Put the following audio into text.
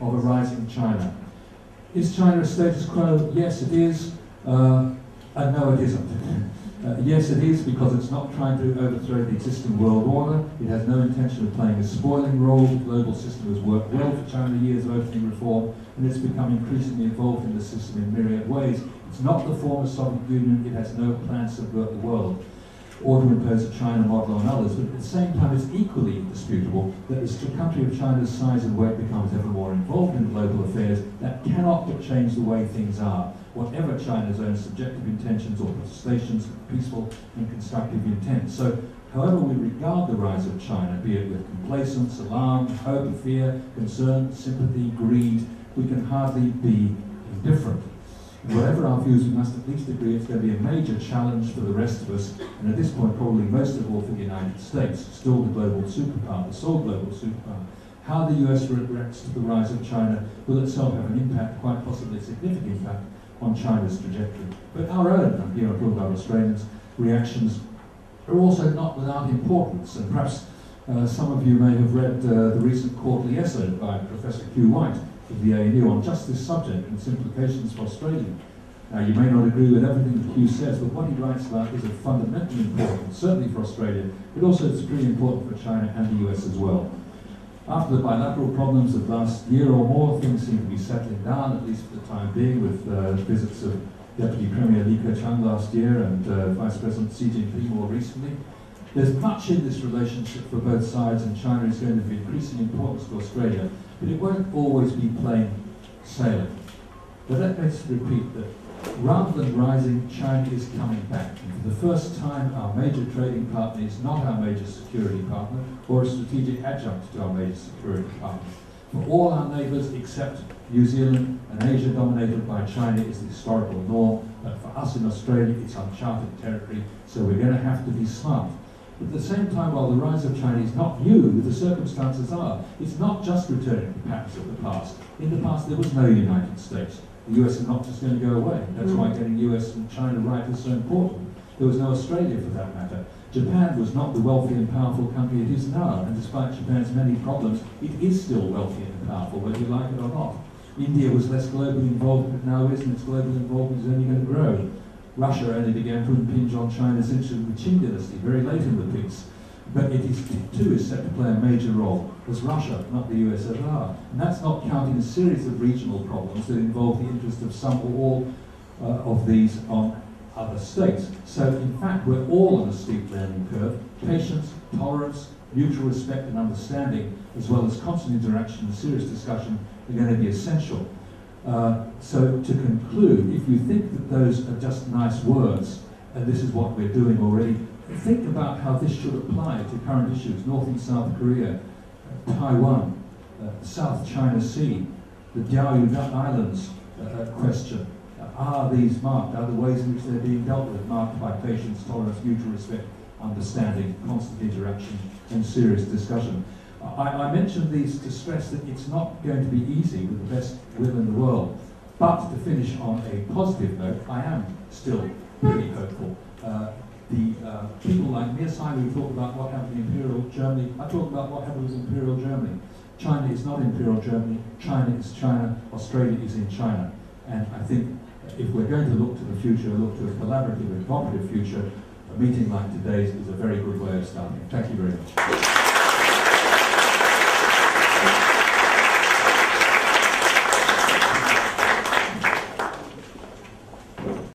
of a rising China. Is China a status quo? Yes, it is. And no, it isn't. Yes, it is, because it's not trying to overthrow the existing world order. It has no intention of playing a spoiling role. The global system has worked well for China, years of opening reform, and it's become increasingly involved in the system in myriad ways. It's not the former Soviet Union. It has no plans to subvert the world or to impose a China model on others. But at the same time, it's equally indisputable that as a country of China's size and weight becomes ever more involved in global affairs, that cannot but change the way things are, whatever China's own subjective intentions or protestations of peaceful and constructive intent. So, however we regard the rise of China, be it with complacence, alarm, hope, fear, concern, sympathy, greed, we can hardly be indifferent. Whatever our views, we must at least agree it's going to be a major challenge for the rest of us, and at this point probably most of all for the United States, still the global superpower, the sole global superpower. How the US reacts to the rise of China will itself have an impact, quite possibly a significant impact, on China's trajectory. But our own, and here I'm talking about Australians, reactions are also not without importance, and perhaps some of you may have read the recent quarterly essay by Professor Hugh White of the ANU on just this subject and its implications for Australia. Now, you may not agree with everything that Hugh says, but what he writes about is of fundamental importance, certainly for Australia, but also it's pretty important for China and the US as well. After the bilateral problems of last year or more, things seem to be settling down, at least for the time being, with visits of Deputy Premier Li Keqiang last year and Vice President Xi Jinping more recently. There's much in this relationship for both sides, and China is going to be increasing importance to Australia, but it won't always be plain sailing. But let me repeat that rather than rising, China is coming back. And for the first time, our major trading partner is not our major security partner or a strategic adjunct to our major security partner. For all our neighbours except New Zealand and Asia dominated by China is the historical norm, but for us in Australia it's uncharted territory, so we're going to have to be smart. But at the same time, while the rise of China is not new, the circumstances are, it's not just returning to the patterns of the past. In the past there was no United States. The US is not just going to go away. That's why getting US and China right is so important. There was no Australia for that matter. Japan was not the wealthy and powerful country it is now, and despite Japan's many problems, it is still wealthy and powerful, whether you like it or not. India was less globally involved, but now is, and its global involvement is only going to grow. Russia only began to impinge on China's interest in the Qing dynasty very late in the piece. But it too is set to play a major role, as Russia, not the USSR. And that's not counting a series of regional problems that involve the interest of some or all of these on other states. So in fact, we're all on a steep learning curve. Patience, tolerance, mutual respect and understanding, as well as constant interaction and serious discussion are going to be essential. So to conclude, if you think that those are just nice words, and this is what we're doing already, think about how this should apply to current issues: North and South Korea, Taiwan, South China Sea, the Diaoyu Islands question. Are these marked? Are the ways in which they're being dealt with marked by patience, tolerance, mutual respect, understanding, constant interaction, and serious discussion? I mentioned these to stress that it's not going to be easy with the best will in the world. But to finish on a positive note, I am still pretty hopeful. People like Mearsheimer who talk about what happened in Imperial Germany, I talk about what happened with Imperial Germany. China is not Imperial Germany, China is China, Australia is in China. And I think if we're going to look to the future, look to a collaborative and cooperative future, a meeting like today's is a very good way of starting. Thank you very much.